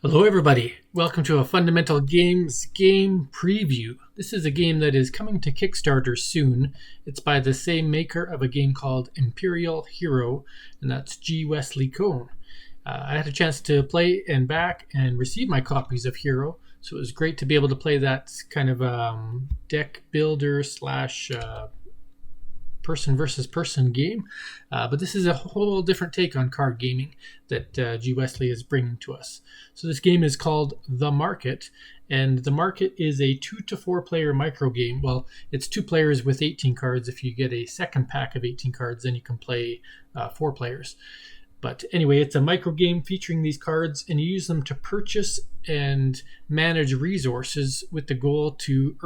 Hello everybody, welcome to a Fundamental Games game preview. This is a game that is coming to Kickstarter soon. It's by the same maker of a game called Empyrean Hero, and that's G. Wesley Cohn. I had a chance to play and back and receive my copies of Hero, so it was great to be able to play that kind of deck builder slash person versus person game, but this is a whole different take on card gaming that G. Wesley is bringing to us. So this game is called The Market, and The Market is a 2 to 4 player micro game. Well, it's 2 players with 18 cards. If you get a second pack of 18 cards, then you can play 4 players. But anyway, it's a micro game featuring these cards, and you use them to purchase and manage resources with the goal to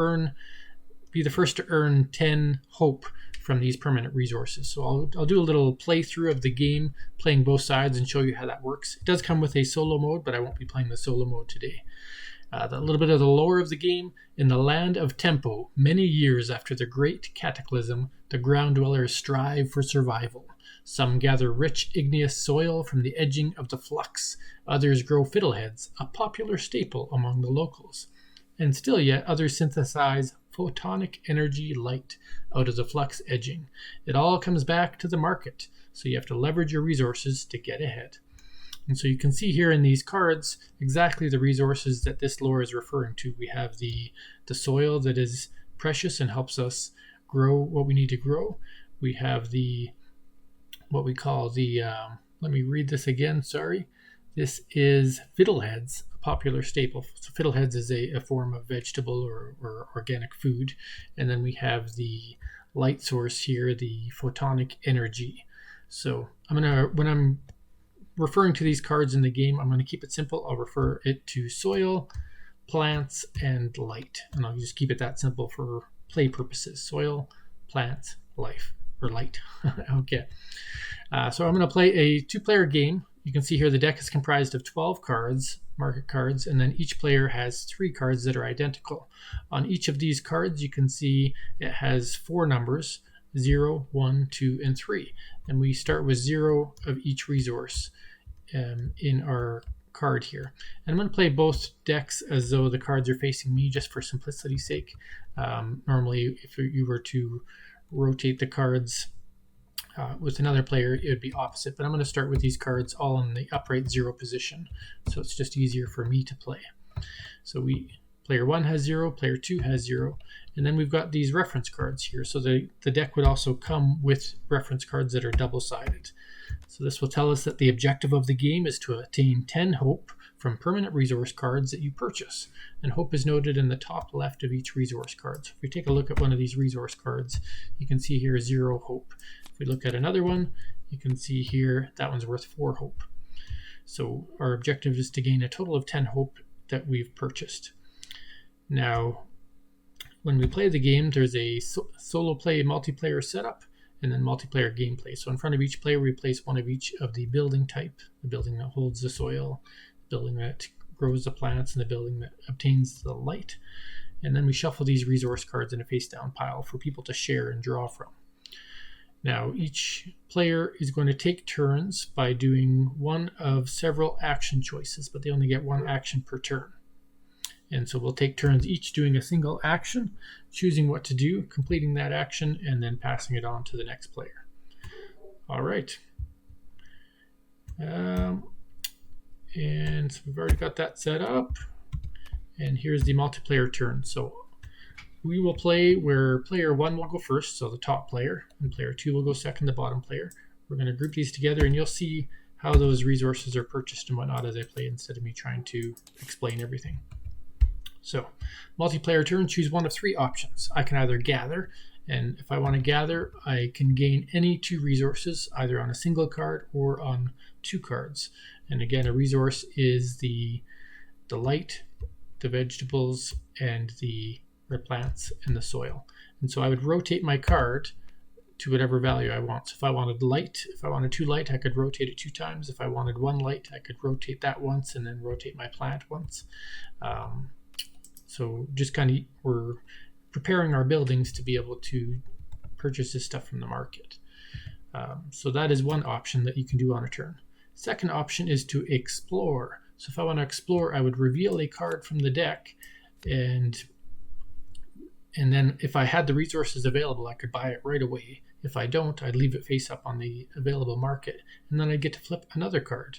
be the first to earn 10 hope from these permanent resources. So I'll do a little playthrough of the game, playing both sides, and show you how that works. It does come with a solo mode, but I won't be playing the solo mode today. A little bit of the lore of the game. In the land of Tempo, many years after the great cataclysm, the ground dwellers strive for survival. Some gather rich igneous soil from the edging of the flux. Others grow fiddleheads, a popular staple among the locals. And still yet others synthesize photonic energy light out of the flux edging. It all comes back to the market, so you have to leverage your resources to get ahead. And so you can see here in these cards exactly the resources that this lore is referring to. We have the soil that is precious and helps us grow what we need to grow. We have what we call let me read this again, sorry. This is fiddleheads, a popular staple. So fiddleheads is a form of vegetable or organic food. And then we have the light source here, the photonic energy. So when I'm referring to these cards in the game, I'm going to keep it simple. I'll refer it to soil, plants, and light. And I'll just keep it that simple for play purposes. Soil, plants, life, or light. Okay. So I'm going to play a 2-player game. You can see here the deck is comprised of 12 cards, market cards, and then each player has 3 cards that are identical. On each of these cards, you can see it has 4 numbers, 0, 1, 2, and 3. And we start with 0 of each resource in our card here. And I'm going to play both decks as though the cards are facing me just for simplicity's sake. Normally, if you were to rotate the cards with another player, it would be opposite, but I'm going to start with these cards all in the upright 0 position, so it's just easier for me to play. So player 1 has 0, player 2 has 0, and then we've got these reference cards here. So the deck would also come with reference cards that are double-sided. So this will tell us that the objective of the game is to attain 10 hope from permanent resource cards that you purchase. And hope is noted in the top left of each resource card. So if we take a look at one of these resource cards, you can see here 0 hope. If we look at another one, you can see here that one's worth 4 hope. So our objective is to gain a total of 10 hope that we've purchased. Now, when we play the game, there's a solo play multiplayer setup and then multiplayer gameplay. So in front of each player, we place one of each of the building type, the building that holds the soil, the building that grows the plants, and the building that obtains the light. And then we shuffle these resource cards in a face-down pile for people to share and draw from. Now, each player is going to take turns by doing one of several action choices, but they only get 1 action per turn. And so we'll take turns each doing a single action, choosing what to do, completing that action, and then passing it on to the next player. All right. And so we've already got that set up. And here's the multiplayer turn. So we will play where player 1 will go first, so the top player, and player 2 will go second, the bottom player. We're going to group these together, and you'll see how those resources are purchased and whatnot as I play, instead of me trying to explain everything. So, multiplayer turn, choose one of 3 options. I can either gather, and if I want to gather, I can gain any 2 resources, either on a single card or on 2 cards. And again, a resource is the light, the vegetables, and the plants and the soil. And so I would rotate my card to whatever value I want. So if I wanted 2 light, I could rotate it 2 times. If I wanted 1 light, I could rotate that once and then rotate my plant once. So just kind of, we're preparing our buildings to be able to purchase this stuff from the market. So that is one option that you can do on a turn. Second option is to explore. So if I want to explore, I would reveal a card from the deck, and then if I had the resources available, I could buy it right away. If I don't, I'd leave it face up on the available market, and then I get to flip another card.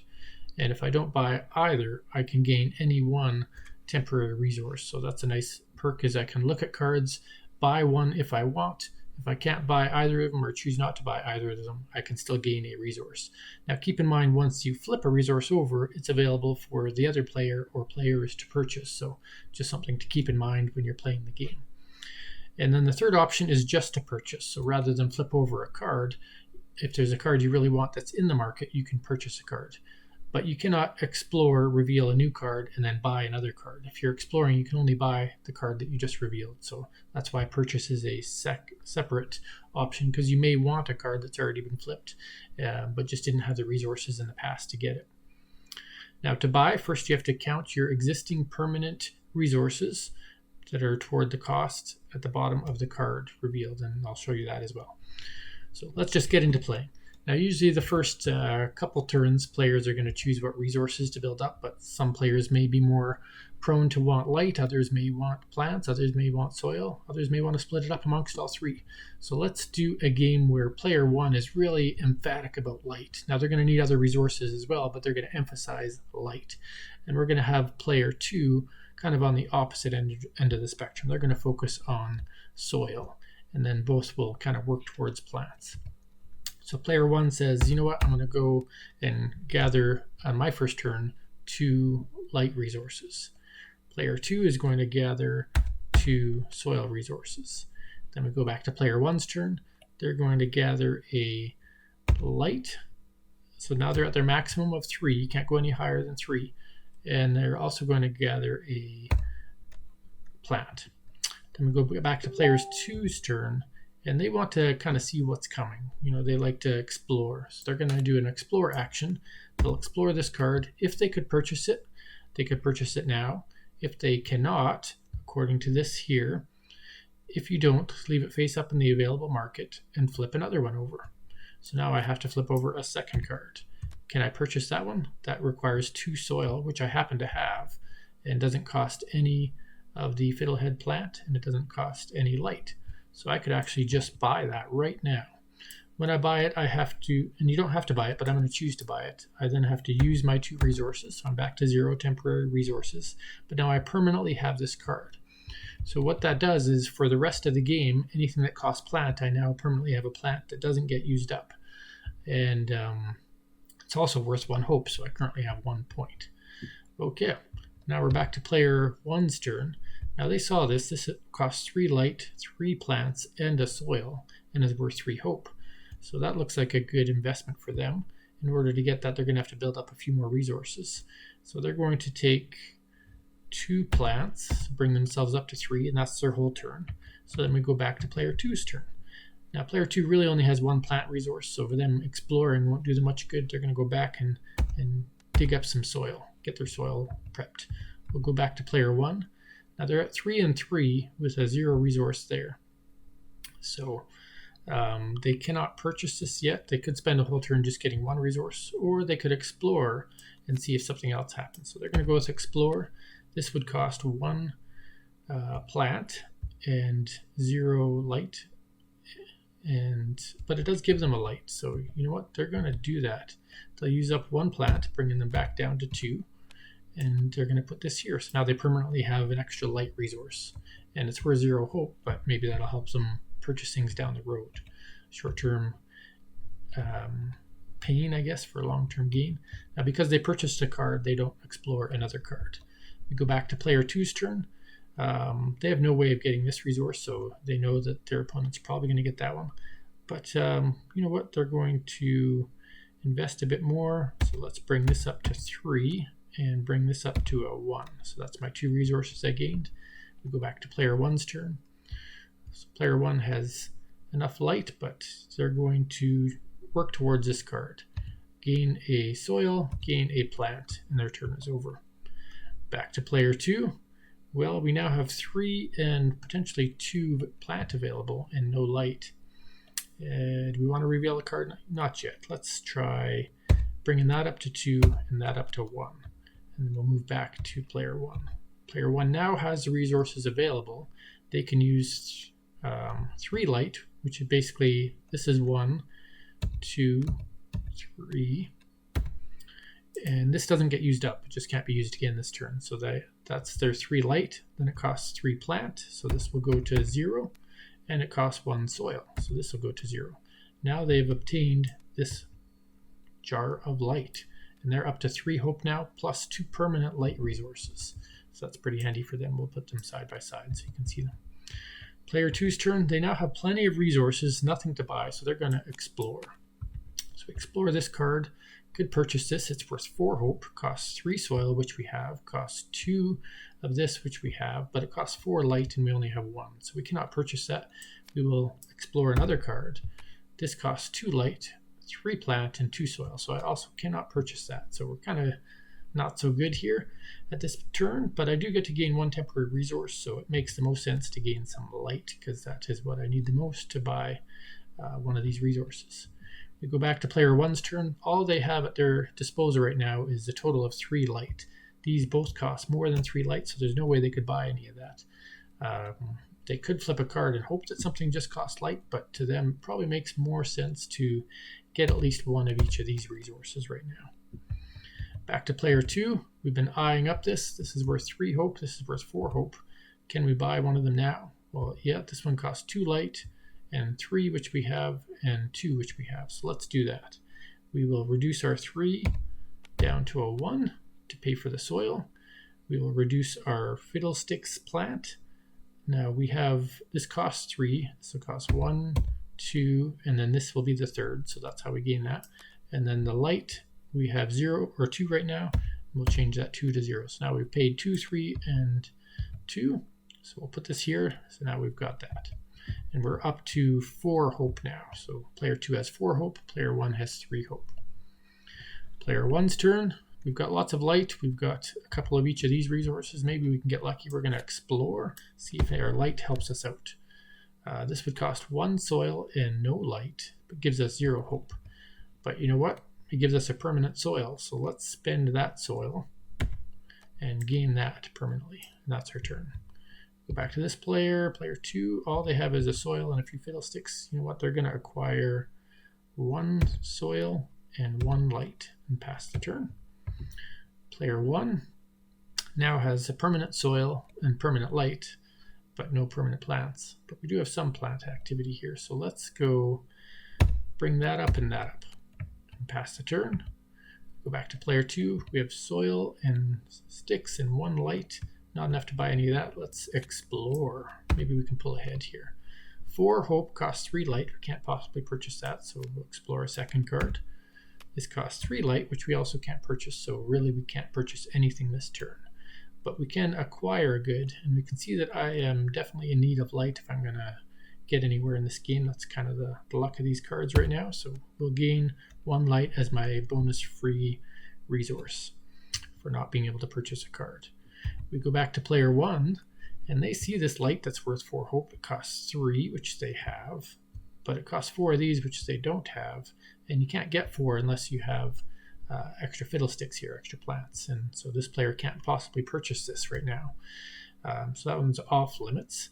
And if I don't buy either, I can gain any one temporary resource. So that's a nice perk, is I can look at cards, buy one if I want. If I can't buy either of them or choose not to buy either of them, I can still gain a resource. Now keep in mind, once you flip a resource over, it's available for the other player or players to purchase. So just something to keep in mind when you're playing the game. And then the third option is just to purchase. So rather than flip over a card, if there's a card you really want that's in the market, you can purchase a card. But you cannot explore, reveal a new card, and then buy another card. If you're exploring, you can only buy the card that you just revealed. So that's why purchase is a separate option, because you may want a card that's already been flipped, but just didn't have the resources in the past to get it. Now to buy, first you have to count your existing permanent resources that are toward the cost at the bottom of the card revealed, and I'll show you that as well. So let's just get into play. Now usually the first couple turns, players are going to choose what resources to build up, but some players may be more prone to want light, others may want plants, others may want soil, others may want to split it up amongst all three. So let's do a game where player one is really emphatic about light. Now they're going to need other resources as well, but they're going to emphasize light. And we're going to have player two kind of on the opposite end of the spectrum. They're going to focus on soil, and then both will kind of work towards plants. So player one says, you know what, I'm going to go and gather on my first turn 2 light resources. Player two is going to gather 2 soil resources. Then we go back to player one's turn. They're going to gather a light. So now they're at their maximum of 3. You can't go any higher than 3. And they're also going to gather a plant. Then we go back to player two's turn, and they want to kind of see what's coming. You know, they like to explore. So they're going to do an explore action. They'll explore this card. If they could purchase it, they could purchase it now. If they cannot, according to this here, if you don't, leave it face up in the available market and flip another one over. So now I have to flip over a second card. Can I purchase that one? That requires 2 soil, which I happen to have, and doesn't cost any of the fiddlehead plant, and it doesn't cost any light. So I could actually just buy that right now. When I buy it, I have to, and you don't have to buy it, but I'm going to choose to buy it. I then have to use my 2 resources. So I'm back to 0 temporary resources, but now I permanently have this card. So what that does is, for the rest of the game, anything that costs plant, I now permanently have a plant that doesn't get used up. And it's also worth 1 hope, so I currently have 1 point. Okay, now we're back to player one's turn. Now they saw this. This costs 3 light, 3 plants, and a soil, and is worth 3 hope. So that looks like a good investment for them. In order to get that, they're going to have to build up a few more resources. So they're going to take 2 plants, bring themselves up to 3, and that's their whole turn. So then we go back to player two's turn. Now player 2 really only has 1 plant resource, so for them exploring won't do them much good. They're going to go back and dig up some soil, get their soil prepped. We'll go back to player 1. Now they're at 3 and 3 with a 0 resource there. So they cannot purchase this yet. They could spend a whole turn just getting 1 resource, or they could explore and see if something else happens. So they're going to go with explore. This would cost 1 plant and 0 light. But it does give them a light. So you know what? They're going to do that. They'll use up 1 plant, bringing them back down to 2. And they're going to put this here. So now they permanently have an extra light resource. And it's worth 0 hope, but maybe that'll help them purchase things down the road. Short-term pain, I guess, for long-term gain. Now because they purchased a card, they don't explore another card. We go back to player two's turn. They have no way of getting this resource, so they know that their opponent's probably going to get that one. But you know what? They're going to invest a bit more. So let's bring this up to 3. And bring this up to a 1. So that's my 2 resources I gained. We go back to player one's turn. So player 1 has enough light, but they're going to work towards this card. Gain a soil, gain a plant, and their turn is over. Back to player 2. Well, we now have 3 and potentially 2 plant available and no light. Do we want to reveal a card? Not yet. Let's try bringing that up to 2 and that up to 1. And then we'll move back to player 1. Player 1 now has the resources available. They can use 3 light, which is basically, this is 1, 2, 3. And this doesn't get used up. It just can't be used again this turn. So that's their 3 light. Then it costs 3 plant. So this will go to 0. And it costs 1 soil. So this will go to 0. Now they've obtained this jar of light. And they're up to 3 hope now, plus 2 permanent light resources. So that's pretty handy for them. We'll put them side by side so you can see them. Player 2's turn. They now have plenty of resources, nothing to buy. So they're going to explore. So explore this card. Could purchase this. It's worth 4 hope, costs 3 soil, which we have, costs 2 of this, which we have, but it costs 4 light and we only have 1. So we cannot purchase that. We will explore another card. This costs 2 light, 3 plant, and 2 soil. So I also cannot purchase that. So we're kind of not so good here at this turn, but I do get to gain 1 temporary resource, so it makes the most sense to gain some light because that is what I need the most to buy one of these resources. We go back to player 1's turn. All they have at their disposal right now is a total of 3 light. These both cost more than 3 light, so there's no way they could buy any of that. They could flip a card and hope that something just costs light, but to them it probably makes more sense to get at least 1 of each of these resources right now. Back to player 2. We've been eyeing up this. This is worth 3 hope. This is worth 4 hope. Can we buy one of them now? Well, yeah, this one costs 2 light. And 3, which we have, and 2, which we have. So let's do that. We will reduce our 3 down to a 1 to pay for the soil. We will reduce our fiddlesticks plant. Now we have, this costs 3, so it costs 1, 2, and then this will be the 3rd, so that's how we gain that. And then the light, we have 0 or 2 right now, and we'll change that 2 to 0. So now we've paid 2, 3, and 2. So we'll put this here, so now we've got that. And we're up to 4 hope now. So player 2 has 4 hope, player 1 has 3 hope. Player 1's turn. We've got lots of light. We've got a couple of each of these resources. Maybe we can get lucky. We're going to explore, see if our light helps us out. This would cost 1 soil and no light, but gives us 0 hope. But you know what? It gives us a permanent soil. So let's spend that soil and gain that permanently. And that's our turn. Go back to this player, player 2. All they have is a soil and a few fiddlesticks. You know what? They're going to acquire 1 soil and 1 light and pass the turn. Player 1 now has a permanent soil and permanent light, but no permanent plants. But we do have some plant activity here. So let's go bring that up and that up and pass the turn. Go back to player 2. We have soil and sticks and 1 light. Not enough to buy any of that. Let's explore. Maybe we can pull ahead here. 4 hope costs 3 light. We can't possibly purchase that, so we'll explore a second card. This costs 3 light, which we also can't purchase, so really we can't purchase anything this turn. But we can acquire a good, and we can see that I am definitely in need of light if I'm going to get anywhere in this game. That's kind of the luck of these cards right now. So we'll gain 1 light as my bonus free resource for not being able to purchase a card. We go back to player 1, and they see this light that's worth 4 hope. It costs 3, which they have, but it costs 4 of these, which they don't have, and you can't get 4 unless you have extra fiddlesticks here, extra plants, and so this player can't possibly purchase this right now. So that one's off limits.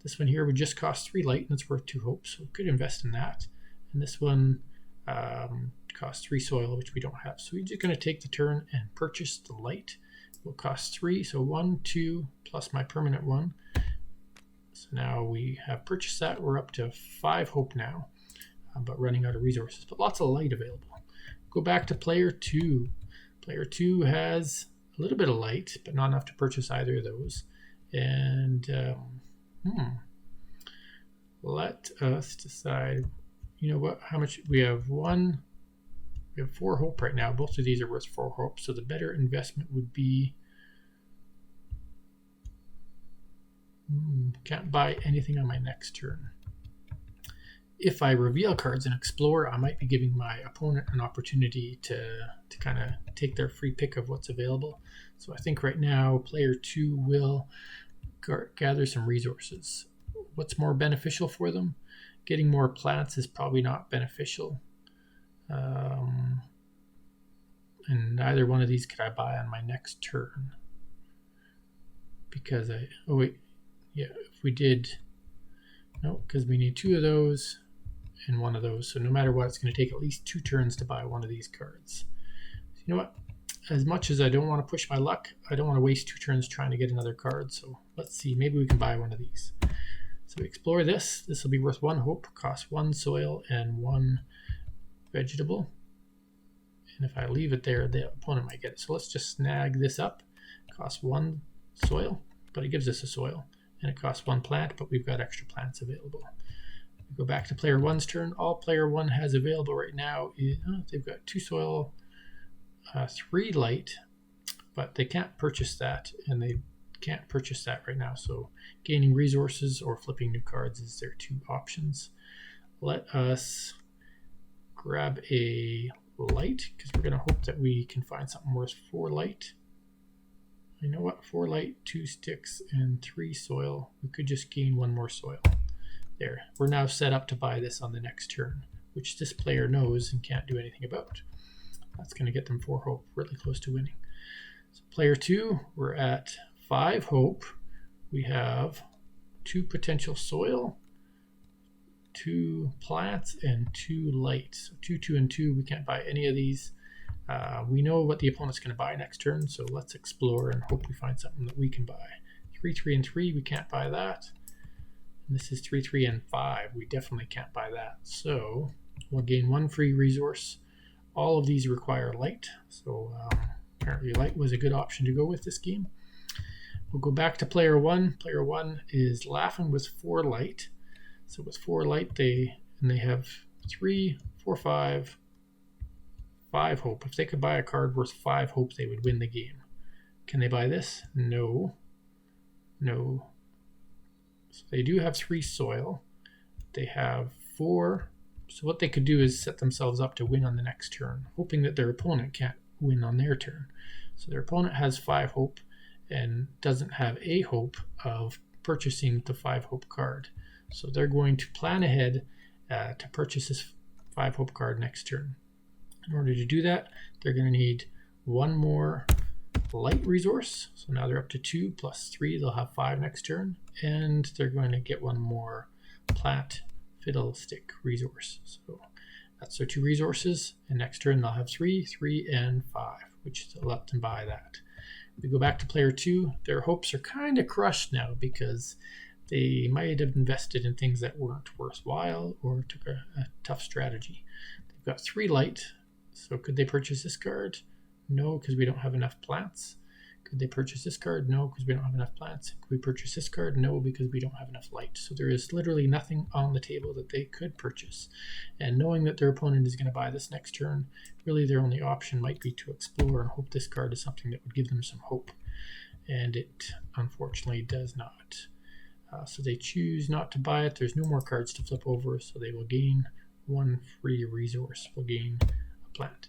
This one here would just cost 3 light, and it's worth 2 hope, so we could invest in that. And this one costs 3 soil, which we don't have. So we're just going to take the turn and purchase the light. Will cost 3, so 1, 2, plus my permanent 1. So now we have purchased that. We're up to 5 hope now, but running out of resources, but lots of light available. Go back to player 2. Player 2 has a little bit of light, but not enough to purchase either of those. And let us decide, you know what, how much we have. We have 4 hope right now. Both of these are worth 4 hope, so the better investment would be, can't buy anything on my next turn. If I reveal cards and explore, I might be giving my opponent an opportunity to kind of take their free pick of what's available. So I think right now player 2 will gather some resources. What's more beneficial for them? Getting more plants is probably not beneficial. And neither one of these could I buy on my next turn. Because if we did, no, because we need 2 of those and 1 of those. So no matter what, it's going to take at least 2 turns to buy one of these cards. So you know what? As much as I don't want to push my luck, I don't want to waste 2 turns trying to get another card. So let's see, maybe we can buy one of these. So we explore this. This will be worth 1 hope, cost 1 soil and 1 vegetable. And if I leave it there, the opponent might get it. So let's just snag this up. Costs 1 soil, but it gives us a soil. And it costs 1 plant, but we've got extra plants available. We go back to player 1's turn. All player 1 has available right now is, they've got 2 soil, 3 light, but they can't purchase that, and they can't purchase that right now. So gaining resources or flipping new cards is their 2 options. Let us grab a light, because we're going to hope that we can find something worth 4 light. You know what? 4 light, 2 sticks, and 3 soil. We could just gain 1 more soil. There. We're now set up to buy this on the next turn, which this player knows and can't do anything about. That's going to get them 4 hope, really close to winning. So player 2, we're at 5 hope. We have 2 potential soil, 2 plants, and 2 light. So 2, 2, and 2. We can't buy any of these. We know what the opponent's going to buy next turn, so let's explore and hope we find something that we can buy. 3, 3, and 3. We can't buy that. And this is 3, 3, and 5. We definitely can't buy that. So we'll gain 1 free resource. All of these require light, so apparently light was a good option to go with this game. We'll go back to player 1. Player 1 is laughing with 4 light. So with 4 light, they have 3, 4, 5 hope. If they could buy a card worth 5 hope, they would win the game. Can they buy this? No. No. So they do have 3 soil. They have 4. So what they could do is set themselves up to win on the next turn, hoping that their opponent can't win on their turn. So their opponent has 5 hope and doesn't have a hope of purchasing the 5 hope card. So they're going to plan ahead to purchase this 5 hope card next turn. In order to do that, they're going to need 1 more light resource. So now they're up to 2 plus 3. They'll have 5 next turn. And they're going to get 1 more plant fiddlestick resource. So that's their 2 resources. And next turn they'll have 3, 3, and 5, which will let them buy that. We go back to player 2. Their hopes are kind of crushed now because they might have invested in things that weren't worthwhile or took a tough strategy. They've got 3 light. So could they purchase this card? No, because we don't have enough plants. Could they purchase this card? No, because we don't have enough plants. Could we purchase this card? No, because we don't have enough light. So there is literally nothing on the table that they could purchase. And knowing that their opponent is going to buy this next turn, really their only option might be to explore and hope this card is something that would give them some hope. And it unfortunately does not. So they choose not to buy it. There's no more cards to flip over, so they will gain 1 free resource. Will gain a plant.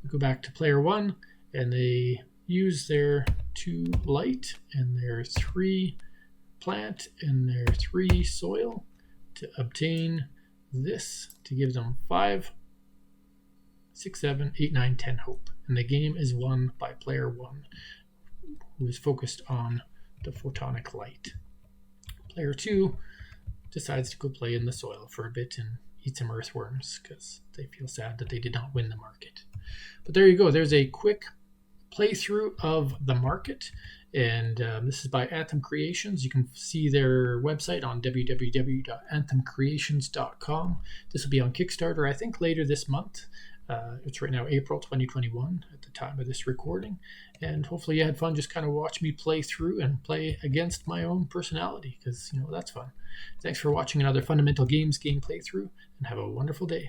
We go back to player 1, and they use their 2 light and their 3 plant and their 3 soil to obtain this, to give them 5, 6, 7, 8, 9, 10 hope. And the game is won by player 1, who is focused on the photonic light. Player 2 decides to go play in the soil for a bit and eat some earthworms because they feel sad that they did not win the market. But there you go. There's a quick playthrough of the market, and this is by Anthem Creations. You can see their website on www.anthemcreations.com. This will be on Kickstarter, I think, later this month. It's right now April 2021 at the time of this recording, and hopefully you had fun just kind of watch me play through and play against my own personality, because that's fun. Thanks for watching another Fundamental Games game playthrough, and have a wonderful day.